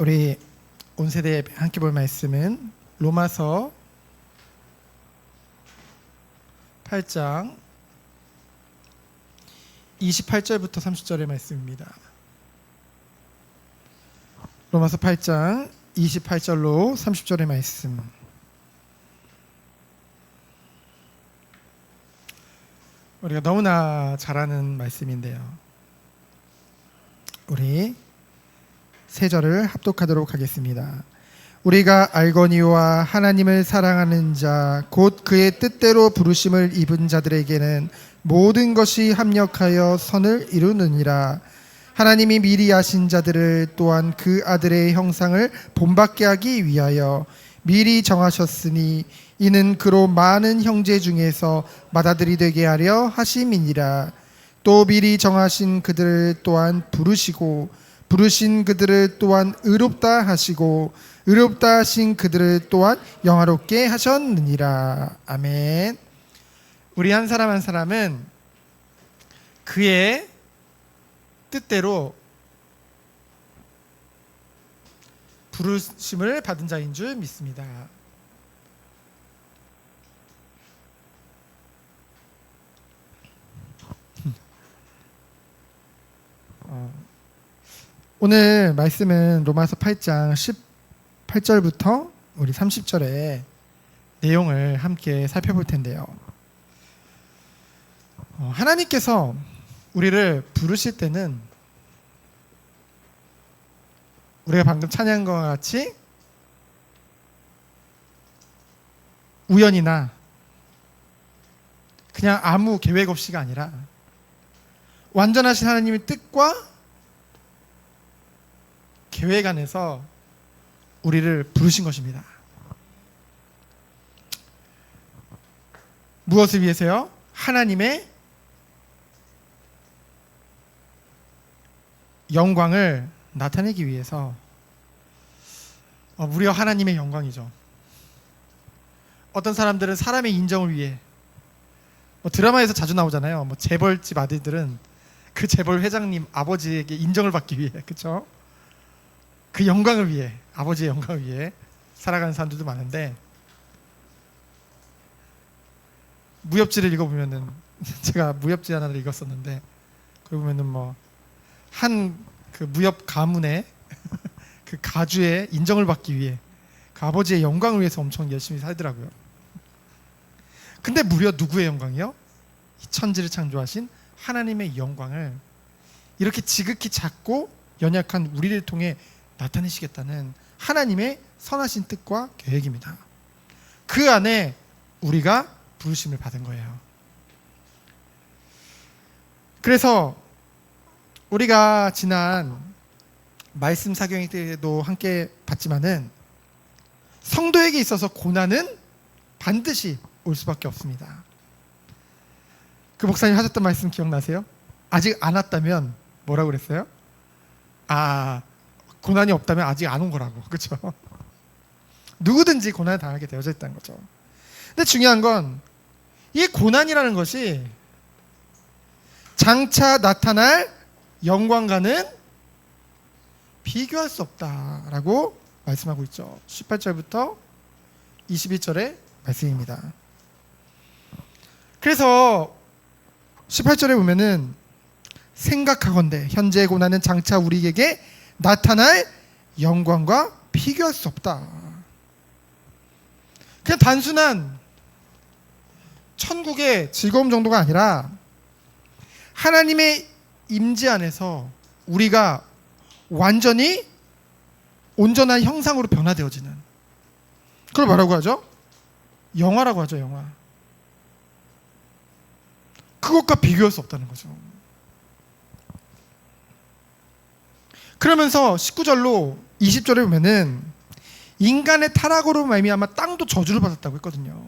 우리 온 세대 함께 볼 말씀은 로마서 8장 28절부터 30절의 말씀입니다. 로마서 8장 28절로 30절의 말씀. 우리가 너무나 잘 아는 말씀인데요. 우리 세 절을 합독하도록 하겠습니다. 우리가 알거니와 하나님을 사랑하는 자 곧 그의 뜻대로 부르심을 입은 자들에게는 모든 것이 합력하여 선을 이루느니라. 하나님이 미리 아신 자들을 또한 그 아들의 형상을 본받게 하기 위하여 미리 정하셨으니 이는 그로 많은 형제 중에서 맏아들이 되게 하려 하심이니라. 또 미리 정하신 그들을 또한 부르시고 부르신 그들을 또한 의롭다 하시고 의롭다 하신 그들을 또한 영화롭게 하셨느니라. 아멘. 우리 한 사람 한 사람은 그의 뜻대로 부르심을 받은 자인 줄 믿습니다. 오늘 말씀은 로마서 8장 18절부터 우리 30절의 내용을 함께 살펴볼 텐데요. 하나님께서 우리를 부르실 때는 우리가 방금 찬양한 것과 같이 우연이나 그냥 아무 계획 없이가 아니라 완전하신 하나님의 뜻과 계획 안에서 우리를 부르신 것입니다. 무엇을 위해서요? 하나님의 영광을 나타내기 위해서. 무려 하나님의 영광이죠. 어떤 사람들은 사람의 인정을 위해, 드라마에서 자주 나오잖아요. 재벌집 아들들은 그 재벌 회장님 아버지에게 인정을 받기 위해, 그렇죠? 그 영광을 위해, 아버지의 영광을 위해 살아가는 사람들도 많은데, 무협지를 읽어보면은 제가 무협지 하나를 읽었었는데 거기 보면은 한 그 무협 가문의 그 가주의 인정을 받기 위해 그 아버지의 영광을 위해서 엄청 열심히 살더라고요. 근데 무려 누구의 영광이요? 이 천지를 창조하신 하나님의 영광을 이렇게 지극히 작고 연약한 우리를 통해 나타내시겠다는 하나님의 선하신 뜻과 계획입니다. 그 안에 우리가 부르심을 받은 거예요. 그래서 우리가 지난 말씀 사경회 때도 함께 봤지만은 성도에게 있어서 고난은 반드시 올 수밖에 없습니다. 그 목사님 하셨던 말씀 기억나세요? 아직 안 왔다면 뭐라고 그랬어요? 고난이 없다면 아직 안 온 거라고. 그렇죠? 누구든지 고난을 당하게 되어져 있다는 거죠. 근데 중요한 건 이 고난이라는 것이 장차 나타날 영광과는 비교할 수 없다라고 말씀하고 있죠. 18절부터 21절의 말씀입니다. 그래서 18절에 보면은 생각하건대 현재의 고난은 장차 우리에게 나타날 영광과 비교할 수 없다. 그냥 단순한 천국의 즐거움 정도가 아니라 하나님의 임재 안에서 우리가 완전히 온전한 형상으로 변화되어지는, 그걸 뭐라고 하죠? 영화라고 하죠. 영화. 그것과 비교할 수 없다는 거죠. 그러면서 19절로 20절에 보면은 인간의 타락으로 말미암아 땅도 저주를 받았다고 했거든요.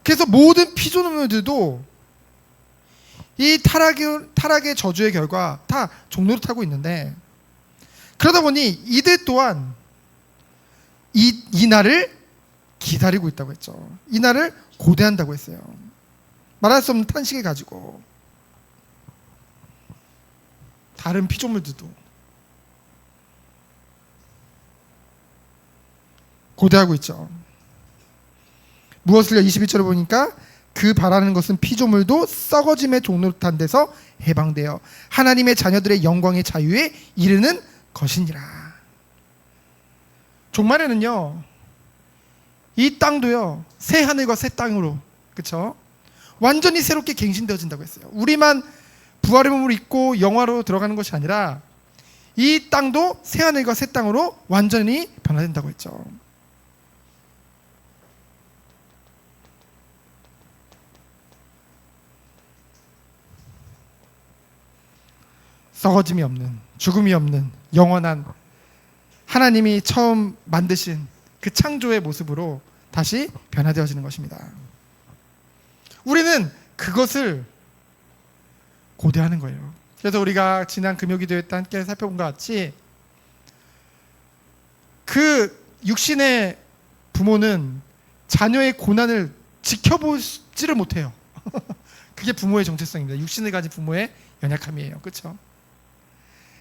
그래서 모든 피조물들도 이 타락의 저주의 결과 다 종로를 타고 있는데, 그러다 보니 이들 또한 이 날을 기다리고 있다고 했죠. 이 날을 고대한다고 했어요. 말할 수 없는 탄식을 가지고 다른 피조물들도 고대하고 있죠. 무엇을요? 21절을 보니까 그 바라는 것은 피조물도 썩어짐의 종로탄 데서 해방되어 하나님의 자녀들의 영광의 자유에 이르는 것이니라. 종말에는요, 이 땅도요, 새 하늘과 새 땅으로, 그쵸? 완전히 새롭게 갱신되어진다고 했어요. 우리만 부활의 몸을 입고 영화로 들어가는 것이 아니라 이 땅도 새 하늘과 새 땅으로 완전히 변화된다고 했죠. 썩어짐이 없는, 죽음이 없는 영원한 하나님이 처음 만드신 그 창조의 모습으로 다시 변화되어지는 것입니다. 우리는 그것을 고대하는 거예요. 그래서 우리가 지난 금요기도회 때 함께 살펴본 것 같이 그 육신의 부모는 자녀의 고난을 지켜보지를 못해요. 그게 부모의 정체성입니다. 육신을 가진 부모의 연약함이에요. 그렇죠?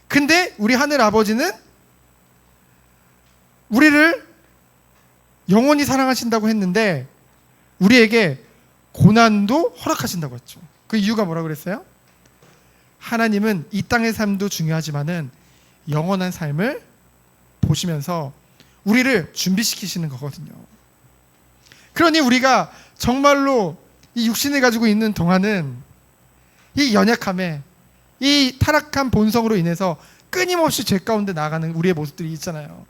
근데 우리 하늘 아버지는 우리를 영원히 사랑하신다고 했는데 우리에게 고난도 허락하신다고 했죠. 그 이유가 뭐라고 그랬어요? 하나님은 이 땅의 삶도 중요하지만은 영원한 삶을 보시면서 우리를 준비시키시는 거거든요. 그러니 우리가 정말로 이 육신을 가지고 있는 동안은 이 연약함에 이 타락한 본성으로 인해서 끊임없이 죄 가운데 나아가는 우리의 모습들이 있잖아요.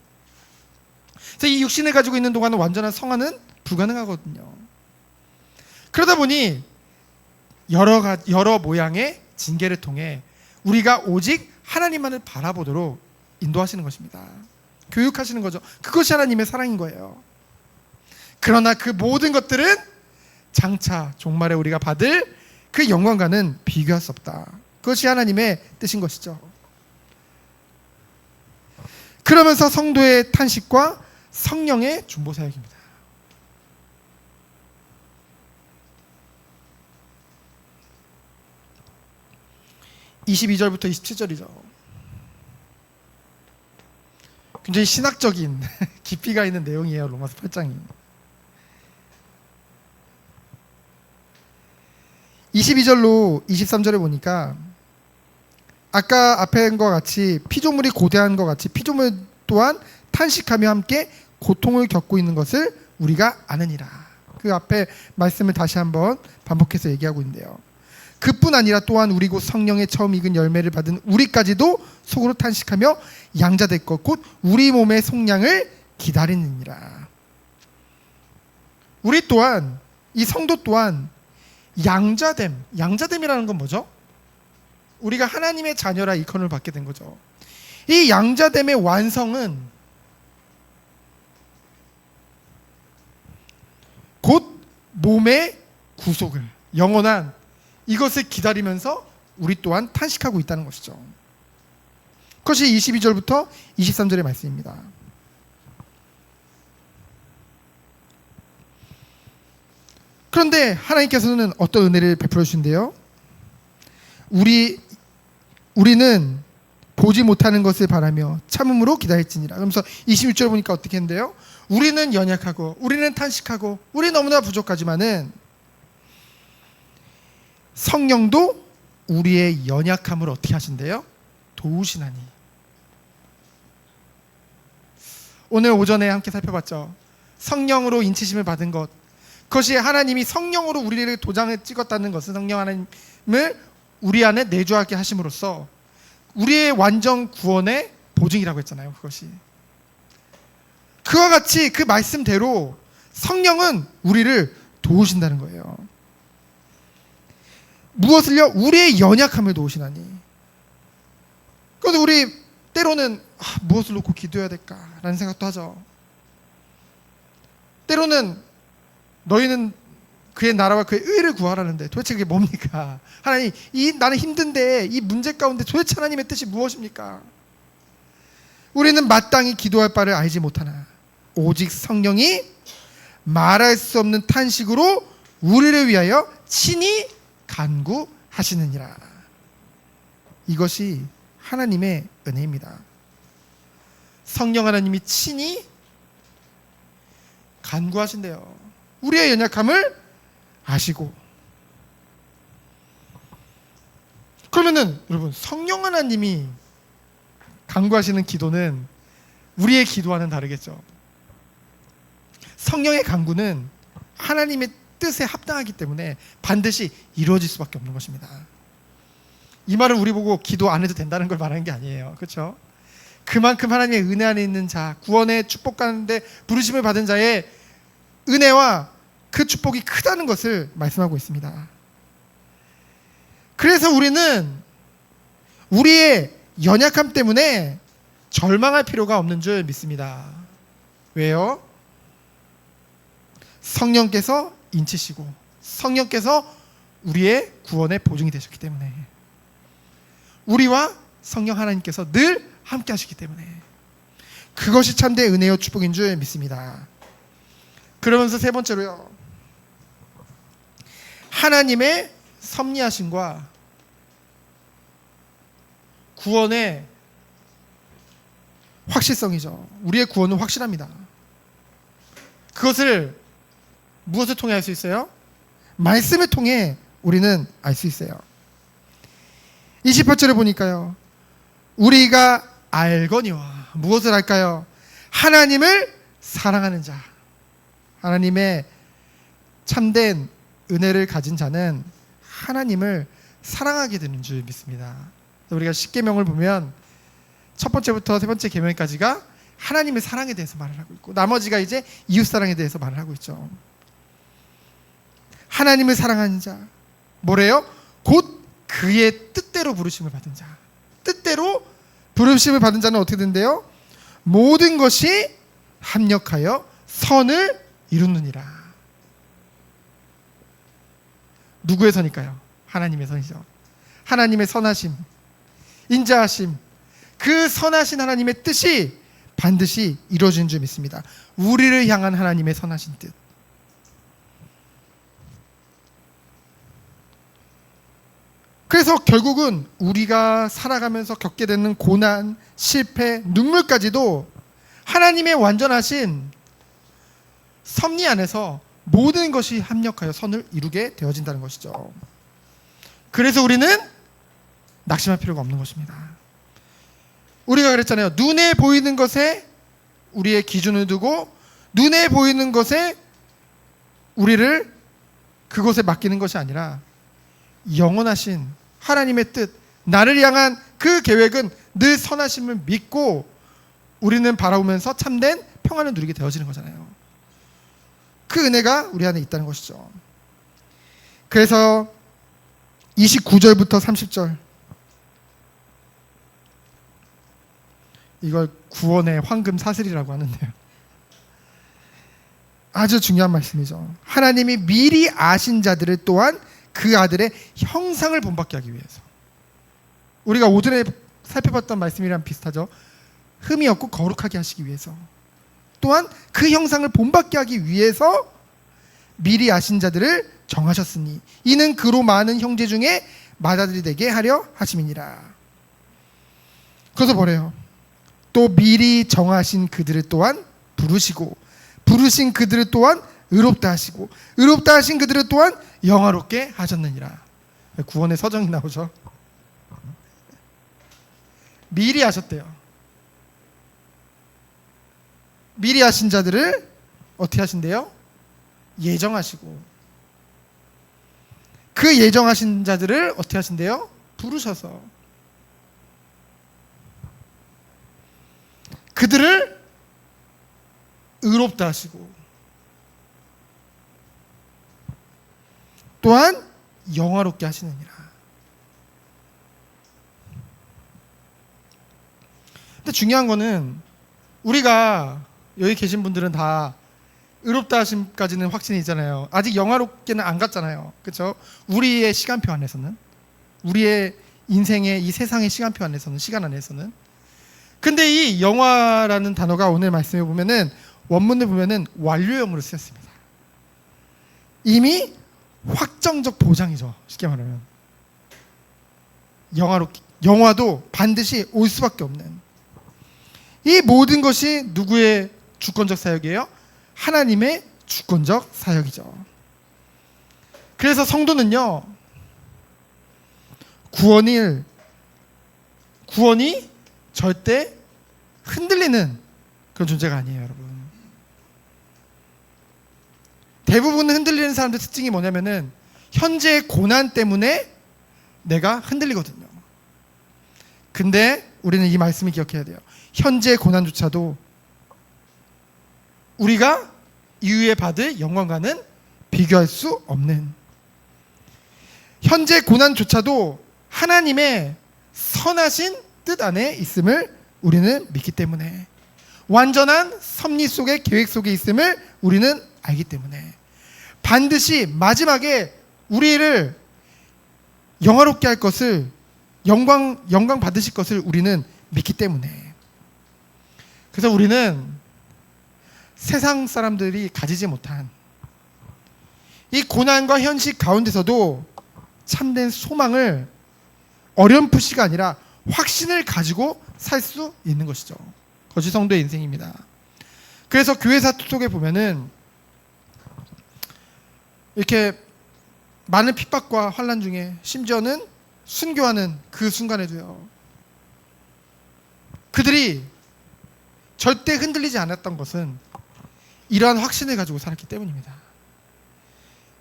그래서 이 육신을 가지고 있는 동안은 완전한 성화는 불가능하거든요. 그러다 보니 여러 모양의 징계를 통해 우리가 오직 하나님만을 바라보도록 인도하시는 것입니다. 교육하시는 거죠. 그것이 하나님의 사랑인 거예요. 그러나 그 모든 것들은 장차 종말에 우리가 받을 그 영광과는 비교할 수 없다. 그것이 하나님의 뜻인 것이죠. 그러면서 성도의 탄식과 성령의 중보 사역입니다. 22절부터 27절이죠. 굉장히 신학적인 깊이가 있는 내용이에요. 로마서 8장이. 22절로 23절에 보니까 아까 앞에 한 것 같이 피조물이 고대한 것 같이 피조물 또한 탄식하며 함께 고통을 겪고 있는 것을 우리가 아느니라. 그 앞에 말씀을 다시 한번 반복해서 얘기하고 있는데요. 그뿐 아니라 또한 우리 곧 성령의 처음 익은 열매를 받은 우리까지도 속으로 탄식하며 양자될 것 곧 우리 몸의 속량을 기다리느니라. 우리 또한 이 성도 또한 양자됨이라는 건 뭐죠? 우리가 하나님의 자녀라 이컨을 받게 된 거죠. 이 양자됨의 완성은 곧 몸의 구속을 영원한 이것을 기다리면서 우리 또한 탄식하고 있다는 것이죠. 그것이 22절부터 23절의 말씀입니다. 그런데 하나님께서는 어떤 은혜를 베풀어 주신대요? 우리는 보지 못하는 것을 바라며 참음으로 기다릴지니라. 그러면서 26절 보니까 어떻게 했는데요? 우리는 연약하고 우리는 탄식하고 우리 너무나 부족하지만은 성령도 우리의 연약함을 어떻게 하신대요? 도우시나니. 오늘 오전에 함께 살펴봤죠. 성령으로 인치심을 받은 것, 그것이 하나님이 성령으로 우리를 도장을 찍었다는 것은 성령 하나님을 우리 안에 내주하게 하심으로써 우리의 완전 구원의 보증이라고 했잖아요. 그것이 그와 같이 그 말씀대로 성령은 우리를 도우신다는 거예요. 무엇을요? 우리의 연약함을 도우시나니. 그런데 우리 때로는 무엇을 놓고 기도해야 될까라는 생각도 하죠. 때로는 너희는 그의 나라와 그의 의를 구하라는데 도대체 그게 뭡니까? 하나님, 나는 힘든데 이 문제 가운데 도대체 하나님의 뜻이 무엇입니까? 우리는 마땅히 기도할 바를 알지 못하나 오직 성령이 말할 수 없는 탄식으로 우리를 위하여 친히 간구하시느니라. 이것이 하나님의 은혜입니다. 성령 하나님이 친히 간구하신대요. 우리의 연약함을 아시고. 그러면은 여러분, 성령 하나님이 간구하시는 기도는 우리의 기도와는 다르겠죠. 성령의 간구는 하나님의 뜻에 합당하기 때문에 반드시 이루어질 수밖에 없는 것입니다. 이 말은 우리 보고 기도 안 해도 된다는 걸 말하는 게 아니에요. 그렇죠? 그만큼 하나님의 은혜 안에 있는 자, 구원의 축복 가운데 부르심을 받은 자의 은혜와 그 축복이 크다는 것을 말씀하고 있습니다. 그래서 우리는 우리의 연약함 때문에 절망할 필요가 없는 줄 믿습니다. 왜요? 성령께서 인치시고 성령께서 우리의 구원의 보증이 되셨기 때문에, 우리와 성령 하나님께서 늘 함께 하시기 때문에 그것이 참된 은혜요 축복인 줄 믿습니다. 그러면서 세 번째로요, 하나님의 섭리하심과 구원의 확실성이죠. 우리의 구원은 확실합니다. 그것을 무엇을 통해 알 수 있어요? 말씀을 통해 우리는 알 수 있어요. 28절을 보니까요, 우리가 알거니와, 무엇을 알까요? 하나님을 사랑하는 자. 하나님의 참된 은혜를 가진 자는 하나님을 사랑하게 되는 줄 믿습니다. 우리가 십계명을 보면 첫 번째부터 세 번째 계명까지가 하나님의 사랑에 대해서 말을 하고 있고, 나머지가 이제 이웃사랑에 대해서 말을 하고 있죠. 하나님을 사랑하는 자, 뭐래요? 곧 그의 뜻대로 부르심을 받은 자. 뜻대로 부르심을 받은 자는 어떻게 된대요? 모든 것이 합력하여 선을 이루느니라. 누구의 선일까요? 하나님의 선이죠. 하나님의 선하심, 인자하심, 그 선하신 하나님의 뜻이 반드시 이루어지는 줄 믿습니다. 우리를 향한 하나님의 선하신 뜻. 그래서 결국은 우리가 살아가면서 겪게 되는 고난, 실패, 눈물까지도 하나님의 완전하신 섭리 안에서 모든 것이 합력하여 선을 이루게 되어진다는 것이죠. 그래서 우리는 낙심할 필요가 없는 것입니다. 우리가 그랬잖아요. 눈에 보이는 것에 우리의 기준을 두고 눈에 보이는 것에 우리를 그것에 맡기는 것이 아니라 영원하신 하나님의 뜻, 나를 향한 그 계획은 늘 선하심을 믿고 우리는 바라보면서 참된 평안을 누리게 되어지는 거잖아요. 그 은혜가 우리 안에 있다는 것이죠. 그래서 29절부터 30절, 이걸 구원의 황금 사슬이라고 하는데요, 아주 중요한 말씀이죠. 하나님이 미리 아신 자들을 또한 그 아들의 형상을 본받게 하기 위해서. 우리가 오전에 살펴봤던 말씀이랑 비슷하죠. 흠이 없고 거룩하게 하시기 위해서, 또한 그 형상을 본받게 하기 위해서 미리 아신 자들을 정하셨으니 이는 그로 많은 형제 중에 맏아들이 되게 하려 하심이니라. 그래서 뭐래요? 또 미리 정하신 그들을 또한 부르시고 부르신 그들을 또한 의롭다 하시고 의롭다 하신 그들을 또한 영화롭게 하셨느니라. 구원의 서정이 나오죠. 미리 하셨대요. 미리 하신 자들을 어떻게 하신대요? 예정하시고 그 예정하신 자들을 어떻게 하신대요? 부르셔서 그들을 의롭다 하시고 또한 영화롭게 하시느니라. 근데 중요한 거는 우리가 여기 계신 분들은 다 의롭다 하심까지는 확신이 있잖아요. 아직 영화롭게는 안 갔잖아요. 그렇죠? 우리의 시간표 안에서는, 우리의 인생의 이 세상의 시간표 안에서는, 시간 안에서는. 근데 이 영화라는 단어가 오늘 말씀에 보면은 원문을 보면은 완료형으로 쓰였습니다. 이미 확정적 보장이죠. 쉽게 말하면 영화도 반드시 올 수밖에 없는, 이 모든 것이 누구의 주권적 사역이에요? 하나님의 주권적 사역이죠. 그래서 성도는요, 구원이 절대 흔들리는 그런 존재가 아니에요, 여러분. 대부분 흔들리는 사람들 특징이 뭐냐면은 현재의 고난 때문에 내가 흔들리거든요. 근데 우리는 이 말씀을 기억해야 돼요. 현재의 고난조차도 우리가 이후에 받을 영광과는 비교할 수 없는, 현재 고난조차도 하나님의 선하신 뜻 안에 있음을 우리는 믿기 때문에, 완전한 섭리 속의 계획 속에 있음을 우리는 알기 때문에, 반드시 마지막에 우리를 영화롭게 할 것을, 영광 받으실 것을 우리는 믿기 때문에, 그래서 우리는 세상 사람들이 가지지 못한 이 고난과 현실 가운데서도 참된 소망을, 어렴풋이가 아니라 확신을 가지고 살 수 있는 것이죠. 그것이 성도의 인생입니다. 그래서 교회사 속에 보면은 이렇게 많은 핍박과 환난 중에 심지어는 순교하는 그 순간에도요, 그들이 절대 흔들리지 않았던 것은 이러한 확신을 가지고 살았기 때문입니다.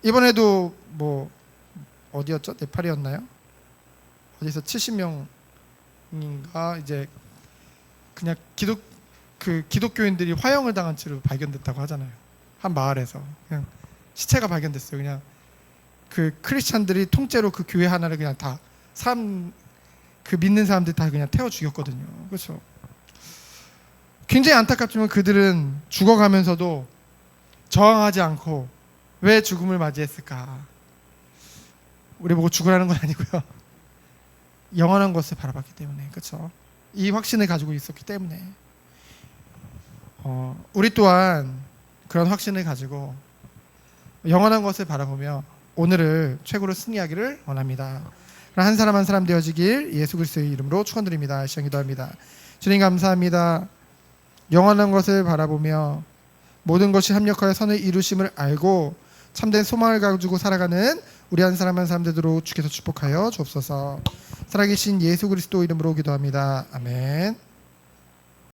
이번에도 뭐 어디였죠? 네팔이었나요? 어디서 70명인가 이제 그냥 기독교인들이 화형을 당한 채로 발견됐다고 하잖아요. 한 마을에서 그냥 시체가 발견됐어요. 그냥 그 크리스찬들이 통째로 그 교회 하나를 그냥 다 그 믿는 사람들 다 그냥 태워 죽였거든요. 그렇죠? 굉장히 안타깝지만 그들은 죽어가면서도 저항하지 않고 왜 죽음을 맞이했을까? 우리 보고 죽으라는 건 아니고요. 영원한 것을 바라봤기 때문에, 그렇죠? 이 확신을 가지고 있었기 때문에 우리 또한 그런 확신을 가지고 영원한 것을 바라보며 오늘을 최고로 승리하기를 원합니다. 한 사람 한 사람 되어지길 예수 그리스도의 이름으로 축원드립니다. 시간 기도합니다. 주님 감사합니다. 영원한 것을 바라보며 모든 것이 합력하여 선을 이루심을 알고 참된 소망을 가지고 살아가는 우리 한 사람 한 사람 되도록 주께서 축복하여 주옵소서. 살아계신 예수 그리스도 이름으로 기도합니다. 아멘.